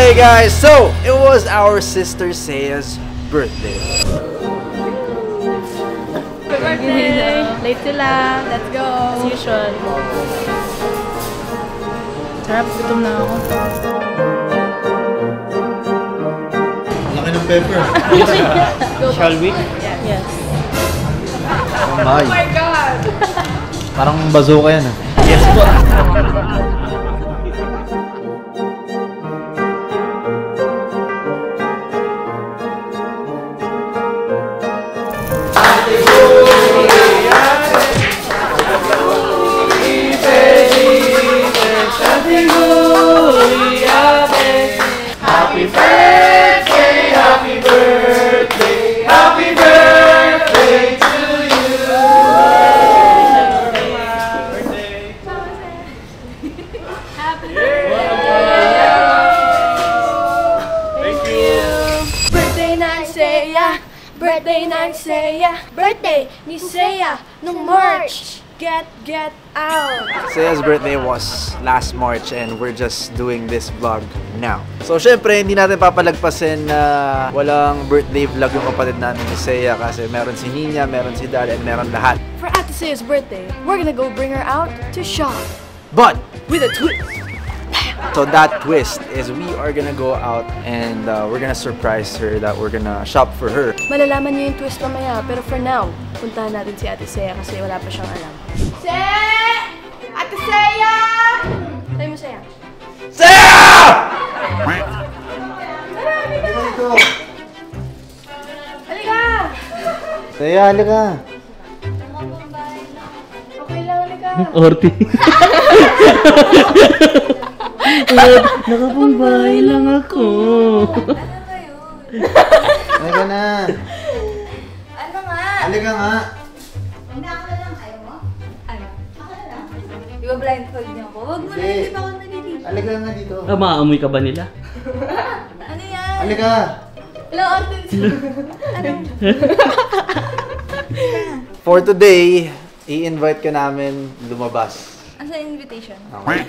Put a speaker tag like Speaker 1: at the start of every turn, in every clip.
Speaker 1: Okay guys, so it was our sister Seiya's birthday.
Speaker 2: Good birthday! Late sila. Let's go! As usual. Sarap, gutom na ako.
Speaker 1: Laki ng pepper.
Speaker 3: Shall we?
Speaker 2: Yes.
Speaker 1: Oh my God! Parang bazooka yan ah.
Speaker 3: Yes po.
Speaker 1: Happy birthday, happy birthday, happy birthday to you.
Speaker 2: Happy birthday! Thank you!
Speaker 4: Birthday ng Seiya! Birthday ng Seiya! Birthday ni Seiya nung March! Get out!
Speaker 1: Seiya's birthday was last March and we're just doing this vlog now. So syempre, hindi natin papalagpasin na walang birthday vlog yung kapatid natin ni Seiya kasi meron si Nina, meron si Dad, and meron lahat.
Speaker 4: For Ate Seiya's birthday, we're gonna go bring her out to shop.
Speaker 1: But
Speaker 4: With a twist!
Speaker 1: so that twist is we are gonna go out and we're gonna surprise her that we're gonna shop for her.
Speaker 4: Malalaman niyo yung twist mamaya, pero for now, puntahan natin si Ate Seiya kasi wala pa siyang alam. Ate Seiya! Sabi mo, Seiya.
Speaker 1: Seiya!
Speaker 4: Halika!
Speaker 1: Seiya, halika.
Speaker 4: Okay lang, halika.
Speaker 3: Orti. Nakapambahay lang ako.
Speaker 1: Halika na.
Speaker 4: Ano nga?
Speaker 1: Halika nga.
Speaker 5: Hindi ako na lang. Ayaw mo? Ano? Ako na lang. Di ba blindfold niyo ako? Huwag mo na,
Speaker 1: Hindi.
Speaker 5: hindi pa ako nalilito.
Speaker 1: Halika nga dito.
Speaker 3: Maamoy ka ba nila?
Speaker 5: Ano yan?
Speaker 1: Halika.
Speaker 5: Hello, Artin.
Speaker 1: For today, i-invite ka namin lumabas.
Speaker 5: Asa invitation?
Speaker 1: Okay.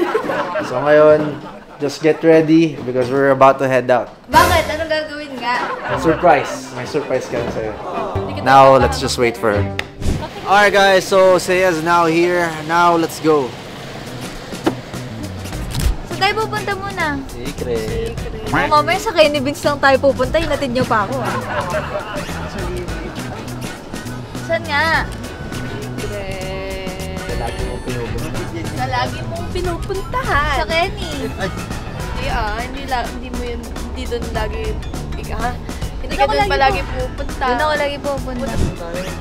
Speaker 1: So ngayon, just get ready because we're about to head out.
Speaker 5: Bakit? Anong gagawin nga?
Speaker 1: Surprise! May surprise ka sa'yo. Now, let's just wait for her. Alright guys, so Seiya's now here. Now, let's go.
Speaker 5: So tayo pupunta muna.
Speaker 1: Secret.
Speaker 5: Kung mamaya sa Kenny Beans lang tayo pupunta, hinatid niyo pa ako. Saan nga?
Speaker 1: Lagi mo pinupunta.
Speaker 4: Sa lagi mong pinupuntahan.
Speaker 5: Sa Kenny.
Speaker 4: Hindi mo yun, hindi doon lagi, hindi ka
Speaker 5: Doon
Speaker 4: doon
Speaker 5: ako
Speaker 4: palagi pupunta.
Speaker 5: Doon ako lagi pupunta.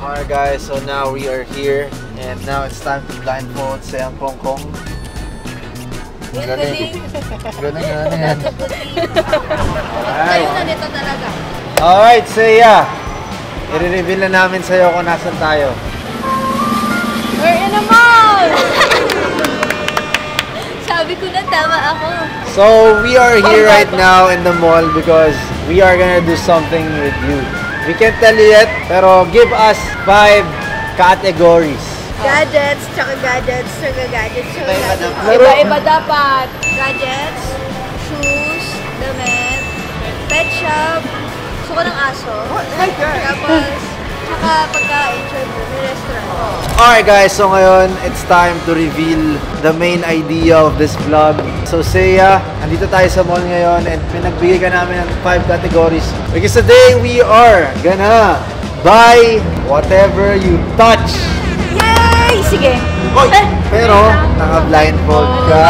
Speaker 1: Alright guys, so now we are here. And now it's time to blindfold Seiya Pongkong.
Speaker 5: Galing.
Speaker 1: Ganun yan.
Speaker 5: Tayo na nito talaga.
Speaker 1: Alright, Seiya. I-reveal na namin sa'yo kung nasan tayo.
Speaker 4: We're in a mall!
Speaker 5: Sabi ko na tama ako.
Speaker 1: So we are here right now in the mall because we are gonna do something with you. We can't tell you yet, pero give us 5 categories.
Speaker 4: Gadgets, tsaka gadgets, tsaka gadgets, tsaka gadgets.
Speaker 1: Laro.
Speaker 4: Iba-iba dapat. Gadgets, shoes, damit, pet shop, gusto ko ng aso. Tapos, tsaka pagkain, syempre, may restaurant.
Speaker 1: Alright guys, so ngayon, it's time to reveal the main idea of this vlog. So Seiya, andito tayo sa mall ngayon and pinagbigay ka namin ng 5 categories. Because today, we are gonna buy whatever you touch.
Speaker 4: Yay! Sige.
Speaker 1: Oy! Pero, naka-blindfold ka.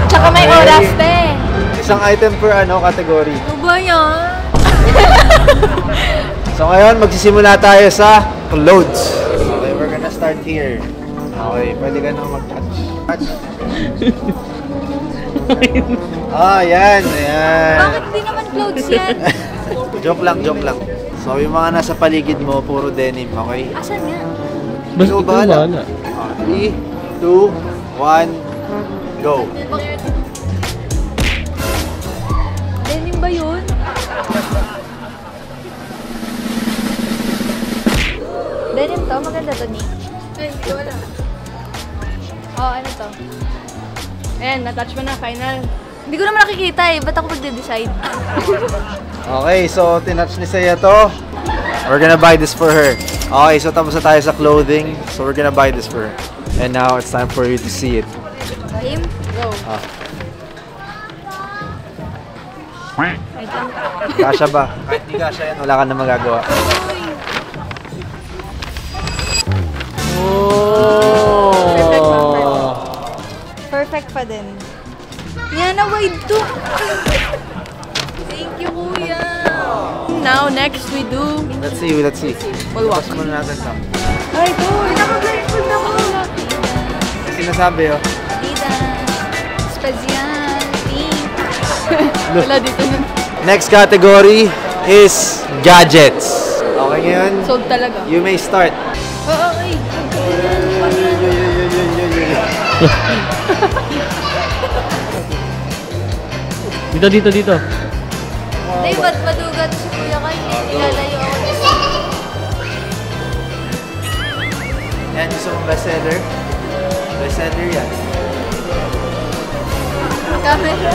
Speaker 4: Tsaka may
Speaker 1: Okay.
Speaker 4: oras, te.
Speaker 1: Isang item per category.
Speaker 5: Ano ba yan?
Speaker 1: So ngayon, magsisimula tayo sa clothes. Okay, we're gonna start here. Okay, pwede ka na mag-touch. Touch. Yan, yan.
Speaker 5: Bakit di naman clothes yan?
Speaker 1: Joke lang, joke lang. So yung mga nasa paligid mo, puro denim, okay?
Speaker 5: Asan nga?
Speaker 3: Basta
Speaker 1: Ikaw
Speaker 3: ikaw
Speaker 1: bahala.
Speaker 3: bahala.
Speaker 1: 3, 2, 1, go.
Speaker 5: Denim ba yun? Denim to? Maganda to, Nick.
Speaker 4: Hindi ko alam.
Speaker 5: Oh, ano to?
Speaker 4: Ayan, na-touch mo na, final. Hindi ko naman nakikita eh. Ba't ako mag-decide?
Speaker 1: Okay, so tinouch ni Seiya to. We're gonna buy this for her. Okay, so tapos na tayo sa clothing. So we're gonna buy this for her. And now it's time for you to see it.
Speaker 4: Game? Go.
Speaker 1: Wait lang. Kasha ba? Kahit di kasha yan, wala ka na magagawa. Oh!
Speaker 4: Perfect pa din. Yan na wide to. Thank you, kuya.
Speaker 2: Now, next we do...
Speaker 1: Let's see, let's see.
Speaker 2: We'll walk.
Speaker 1: Tapos muna natin Sam.
Speaker 4: Ay, boy. Naka-blindfold ako.
Speaker 1: Sinasabi oh.
Speaker 4: Adidas. Spazian. Pink.
Speaker 2: Wala dito nun.
Speaker 1: Next category is gadgets. Okay ngayon?
Speaker 2: Sold talaga.
Speaker 1: You may start.
Speaker 2: Oo, okay.
Speaker 3: Dito.
Speaker 4: Hindi, ba't madugat si kuya kayo? Nilalayo ako.
Speaker 1: Yan, gusto mong bestseller? Bestseller yan.
Speaker 4: Camera.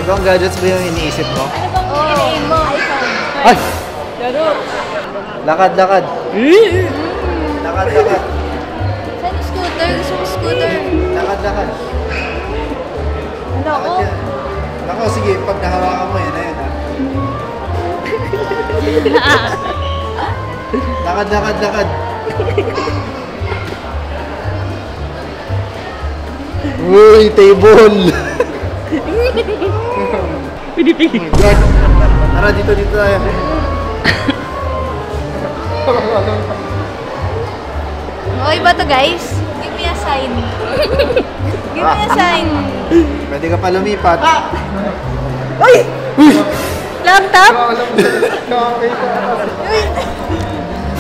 Speaker 1: Ibang gadgets ba yung iniisip mo?
Speaker 4: Ano bang piliin mo? iPhone.
Speaker 1: Ay!
Speaker 2: Laro.
Speaker 1: Lakad. Lakad.
Speaker 4: Saan yung scooter? Gusto ko scooter.
Speaker 1: Lakad.
Speaker 4: Ano ako?
Speaker 1: Lakad yan. Ako, sige, pag nahawakan mo yan, ayun ha. Lakad. Uy, table!
Speaker 3: Pinipili.
Speaker 1: Oh my God. Tara, dito tayo.
Speaker 4: Okay ba to guys? Give me a sign. Give me a sign.
Speaker 1: Pwede ka pa lumipat.
Speaker 4: Uy! Laptop?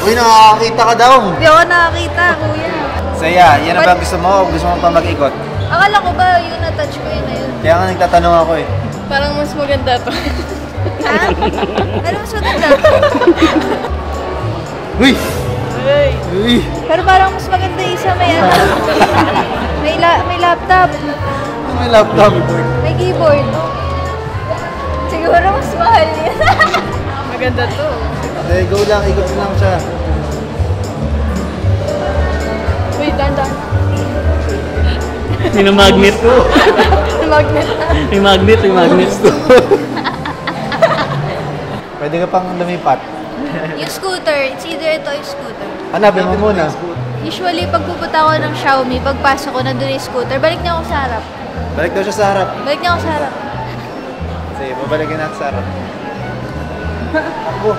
Speaker 1: Uy, nakakakita ka daw.
Speaker 4: Hindi ako nakakita, kuya.
Speaker 1: Saya, yan na ba gusto mo o gusto mo pa mag-ikot?
Speaker 4: Akala ko ba yung na-touch ko yun na yun?
Speaker 1: Kaya nga nagtatanong ako eh.
Speaker 2: Parang mas maganda to.
Speaker 4: Ha? Ano mas maganda?
Speaker 1: Uy!
Speaker 2: Hey.
Speaker 1: Uy!
Speaker 4: Pero parang mas maganda yung isa may ano. May laptop.
Speaker 1: May laptop.
Speaker 4: May keyboard. Siguro mas mahal yun.
Speaker 2: Maganda to.
Speaker 1: Okay, go lang. Ikot lang siya.
Speaker 2: Uy, dandan.
Speaker 3: May magnet.
Speaker 2: Magnet.
Speaker 3: May magnet.
Speaker 1: Pwede ka pang lumipat.
Speaker 4: Yung scooter, it's either ito yung scooter.
Speaker 1: Hanapin mo muna.
Speaker 4: Usually, pag pupunta ako ng Xiaomi, pagpasok ko nandun yung scooter, balik niya ako sa harap.
Speaker 1: Balik daw siya sa harap.
Speaker 4: Balik niya ako sa harap.
Speaker 1: Sige, babalikin natin sa harap. Takbo.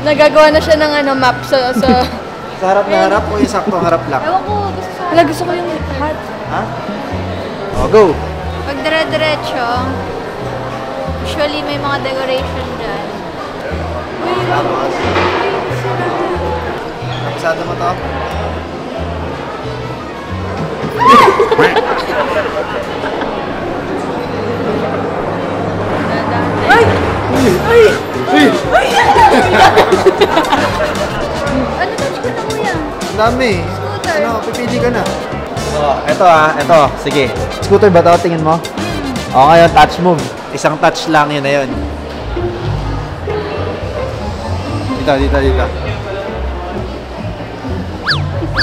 Speaker 2: Nagagawa na siya ng ano, map sa...
Speaker 1: Sa harap na harap o yung saktong harap lang?
Speaker 4: Ewan ko, gusto sa
Speaker 2: Wala, gusto ko yung hat.
Speaker 1: Ha? O, go!
Speaker 4: Pag dire-diretso, usually may mga decoration dyan.
Speaker 1: Tapos. Kapisado mo to?
Speaker 4: Ano touch ko na kuya?
Speaker 1: Ang dami.
Speaker 4: Scooter.
Speaker 1: Ano, pipili ka na. Ito. Sige. Scooter ba to? Tingin mo? O, ngayon, touch move. Isang touch lang yun na yun. Dito.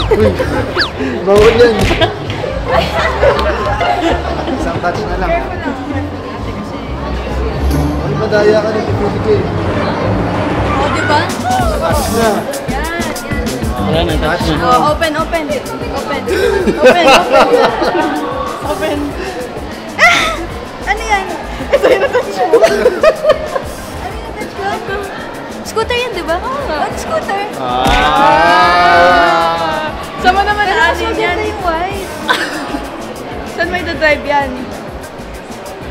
Speaker 1: Uy, bawal yan. Isang touch na lang. Ay, madaya ka rin. Pipili ka eh.
Speaker 4: O, diba?
Speaker 1: Touch na.
Speaker 3: Wala na, touch na.
Speaker 2: Oh, open. Open.
Speaker 4: Ano yan?
Speaker 2: Ito yung na-touch mo.
Speaker 4: Ano yung touch ko? Scooter yan, diba? Ano scooter?
Speaker 2: Sama naman na
Speaker 4: Mas
Speaker 2: alin
Speaker 4: maganda
Speaker 2: yan.
Speaker 4: yung white.
Speaker 2: Saan may drive yan?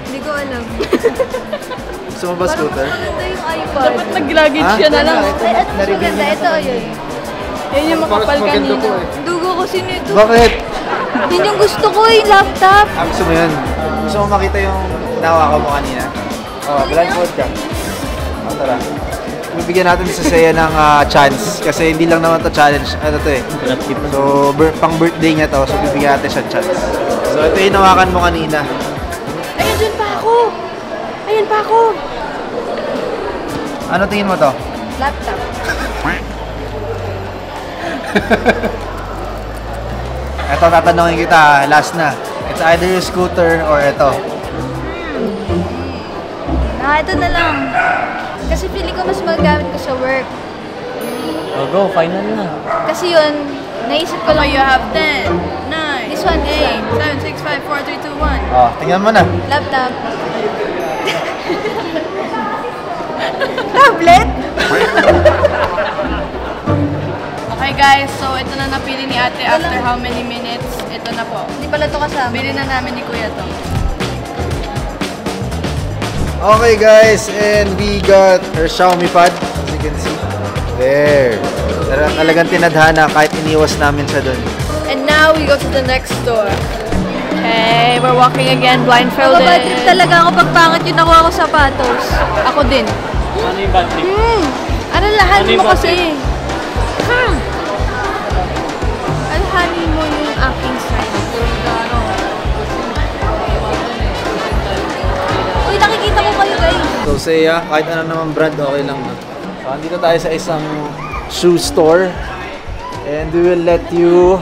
Speaker 4: Hindi ko alam.
Speaker 1: Gusto mo ba
Speaker 4: Parang
Speaker 1: scooter?
Speaker 4: mas maganda yung iPod.
Speaker 2: Dapat nag-luggage
Speaker 1: Ha?
Speaker 2: siya na lang.
Speaker 4: Ay, ano mas maganda? Ito o yun?
Speaker 2: Yan yung makapal kanina.
Speaker 4: Dugo ko sino ito.
Speaker 1: Bakit?
Speaker 4: Yun yung gusto ko, yung laptop.
Speaker 1: Gusto mo yun? Gusto mo makita yung nahawakan mo kanina? Blindfold ka. Tara. Bibigyan natin si Seiya ng chance kasi hindi lang naman to challenge. Ano to eh. So, pang birthday niya to. So, bibigyan natin siya chance. So, ito yung nawakan mo kanina.
Speaker 2: Ay, ako! Ayan pa ako!
Speaker 1: Ano tingin mo to?
Speaker 4: Laptop.
Speaker 1: Ito, tatanungin kita. Last na. It's either your scooter or ito.
Speaker 4: Ito na lang. Kasi feeling ko mas magagamit ko sa work.
Speaker 3: Oh, go, final na.
Speaker 4: Kasi yun, naisip ko lang.
Speaker 2: You have 10, 9,
Speaker 4: This one,
Speaker 2: 8, 7, 6, 5, 4, 3, 2, 1.
Speaker 1: Oh, tingnan mo na.
Speaker 4: Laptop. Tablet?
Speaker 2: Okay guys, so ito na napili ni ate after how many minutes? Ito na po.
Speaker 4: Hindi pala ito kasama.
Speaker 2: Bili na namin ni kuya to.
Speaker 1: Okay guys, and we got her Xiaomi pad, as you can see. There. Talagang tinadhana kahit iniwas namin siya dun.
Speaker 2: And now we go to the next store. Okay, we're walking again blindfolded.
Speaker 4: Nakabatrip talaga ako pag pangit yung nakuha ko sapatos.
Speaker 2: Ako din.
Speaker 3: Ano yung bad trip?
Speaker 2: Alalahan
Speaker 3: Ano yung
Speaker 2: mo kasi.
Speaker 3: bakit?
Speaker 2: Alalahanin mo yung aking side.
Speaker 4: Uy, nakikita ko kayo guys.
Speaker 1: So Seiya, kahit ano naman brand, okay lang na. So andito tayo sa isang shoe store. And we will let you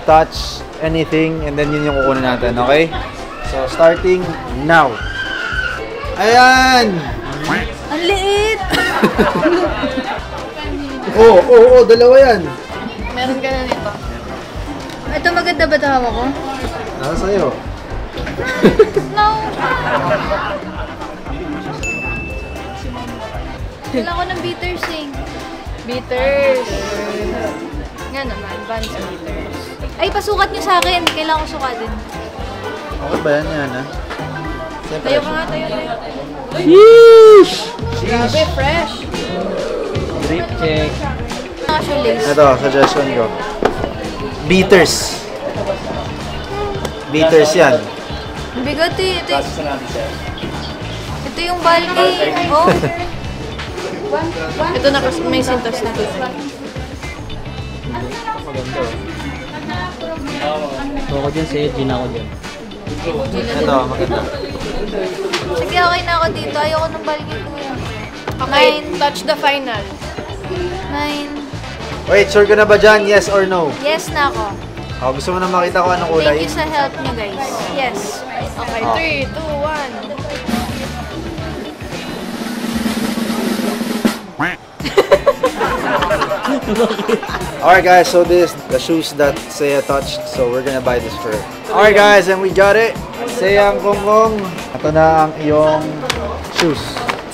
Speaker 1: touch anything and then yun yung kukunin natin, okay? So starting now. Ayan!
Speaker 4: Ang liit!
Speaker 1: Oo, dalawa yan.
Speaker 2: Meron ka na nito.
Speaker 4: Ito maganda ba ito hawak ko?
Speaker 1: Nasa sa'yo.
Speaker 4: No! Kailangan ko ng bitters eh.
Speaker 2: Bitters. Nga naman, Vans bitters.
Speaker 4: Ay, pasukat nyo sa akin. Kailangan ko sukatin.
Speaker 1: Okay ba yan ha? Siyempre.
Speaker 2: Tayo ka nga, tayo.
Speaker 1: Sheesh!
Speaker 2: Grabe, fresh.
Speaker 3: Drip check.
Speaker 4: Actually,
Speaker 1: Ito, suggestion ko. Beaters. Beaters yan.
Speaker 4: bigat eh. Ito yung balde. Oh.
Speaker 2: Ito na kasi may sintas na dito.
Speaker 3: So ako dyan, sa'yo, Gina ako dyan.
Speaker 1: Ito, maganda.
Speaker 4: Sige, okay na ako dito. Ayoko ng balde kuya.
Speaker 2: Okay, touch the final.
Speaker 4: 9.
Speaker 1: Wait, sure ka na ba dyan? Yes or no?
Speaker 4: Yes na ako.
Speaker 1: Oh, gusto mo na makita ko anong
Speaker 4: Thank
Speaker 1: kulay?
Speaker 4: you sa help nyo guys. Yes.
Speaker 2: Okay, 3, 2, 1.
Speaker 1: Alright guys, so this the shoes that Seiya touched, so we're gonna buy this for her. Alright guys, and we got it. Seiya ang Gonggong. Ito na ang iyong shoes.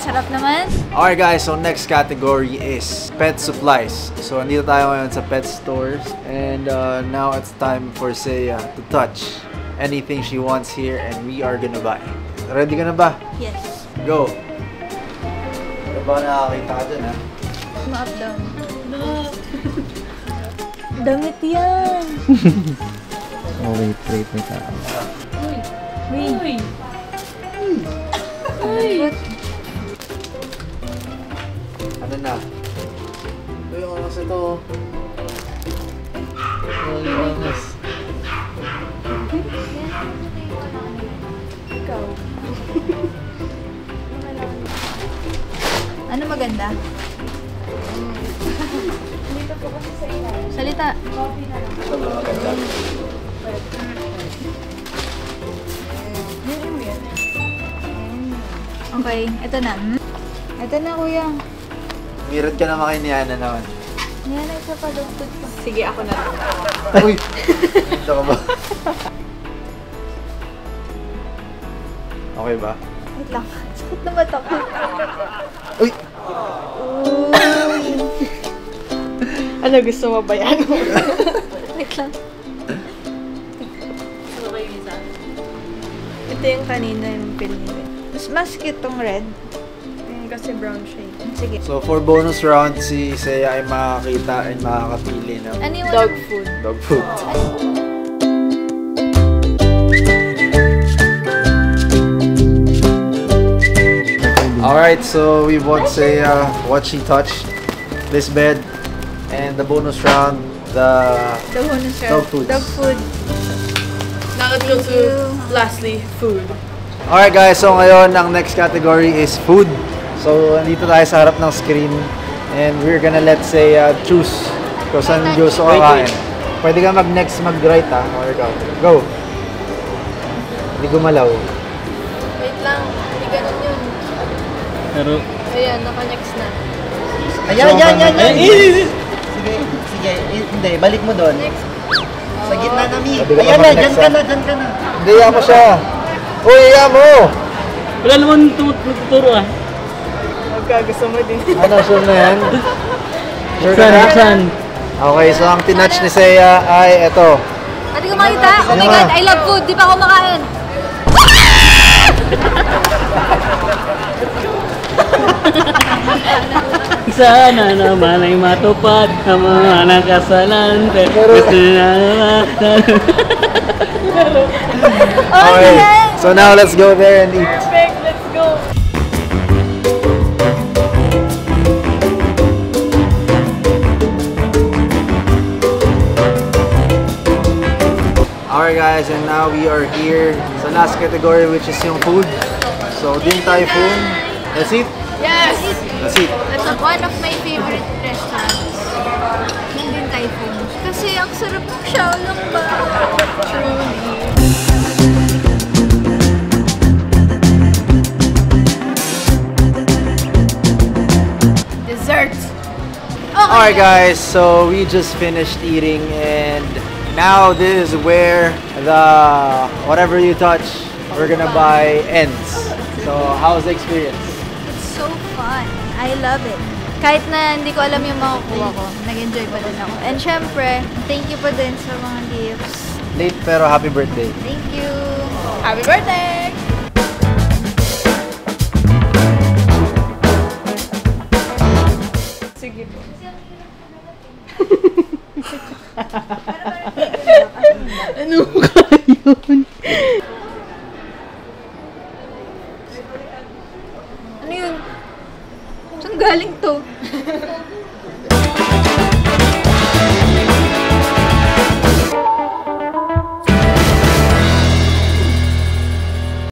Speaker 4: Sarap naman.
Speaker 1: Alright guys, so next category is pet supplies. So andito tayo ngayon sa pet stores. And now it's time for Seiya to touch anything she wants here and we are gonna buy. Ready ka na ba?
Speaker 4: Yes.
Speaker 1: Go! Ano ba nakakita ka dyan ha?
Speaker 4: Ma-up down. Damit yan.
Speaker 3: Oh, wait.
Speaker 4: Uy.
Speaker 1: Ano na? Uy, yung angas ito. Uy, yung angas.
Speaker 4: Ikaw. Ano maganda? Salita.
Speaker 1: Ito ba maganda?
Speaker 4: Okay, ito na. Ito na kuya.
Speaker 1: Mirad ka naman kay Niana naman.
Speaker 4: Yan ay isa pa dugtog pa.
Speaker 2: Sige, ako na.
Speaker 1: Uy! Ito ka ba? Okay ba?
Speaker 4: Wait lang. Sakit na mata ko.
Speaker 1: Uy!
Speaker 2: Ano, gusto mo ba yan?
Speaker 4: Wait lang.
Speaker 2: Ito yung kanina yung pinili.
Speaker 4: Mas cute tong red.
Speaker 2: Kasi brown shade.
Speaker 4: Sige.
Speaker 1: So for bonus round, si Seiya ay makakita and makakapili ng
Speaker 4: Ano yung
Speaker 2: Dog food.
Speaker 1: dog food. Alright, so we bought Seiya what she touched, this bed, and the bonus round, the
Speaker 4: The bonus round.
Speaker 1: Dog foods.
Speaker 4: Dog food.
Speaker 2: Now let's go to, lastly, food.
Speaker 1: Alright guys, so ngayon ang next category is food. So andito tayo sa harap ng screen and we're gonna let's say choose kung saan gusto kakain. Pwede ka mag-next, mag-right ha, or ikaw. Go! Hindi gumalaw.
Speaker 2: Wait lang, hindi ganun yun.
Speaker 3: Pero,
Speaker 2: Ayan, naka-next na.
Speaker 6: Ayan.
Speaker 3: ay,
Speaker 6: Sige, hindi, balik mo doon.
Speaker 2: Next.
Speaker 6: Sa gitna na, Mi.
Speaker 1: Sabi ka
Speaker 6: Ayan
Speaker 1: pa
Speaker 6: na,
Speaker 1: mag-next,
Speaker 6: dyan ka na.
Speaker 1: Hindi, iya mo siya. Uy, iya mo!
Speaker 3: wala naman tuturo ah.
Speaker 2: Magkagusto mo din.
Speaker 1: Ano, sure na yan? Sure na yan?
Speaker 3: Buksan.
Speaker 1: Okay, so ang tinatch ni Seiya ay eto.
Speaker 4: Hindi ko makita. Oh my
Speaker 1: Ano
Speaker 4: God,
Speaker 1: ba?
Speaker 4: I love food. Di pa ako makain.
Speaker 3: Sana naman ay matupad ang mga nakasalan. Pero gusto na
Speaker 1: Okay, so now let's go there and eat.
Speaker 2: Perfect, let's go.
Speaker 1: Alright guys, and now we are here sa last category which is yung food. So, Din Tai Fung. Let's eat.
Speaker 2: Yes!
Speaker 1: Let's eat.
Speaker 4: That's one of my favorite restaurants. Yung Din Tai Fung. Kasi ang sarap ng xiaolong ba?
Speaker 2: Dessert!
Speaker 1: Alright guys, so we just finished eating and now this is where the whatever you touch we're gonna buy ends. So, how's the experience?
Speaker 4: It's so fun. I love it. Kahit na hindi ko alam yung makukuha ko, nag-enjoy pa din ako. And syempre, thank you pa din sa mga gifts.
Speaker 1: Late pero happy birthday.
Speaker 4: Thank you.
Speaker 2: Happy birthday! Sige po.
Speaker 3: ano ka yun?
Speaker 4: Ano yun? Saan galing to?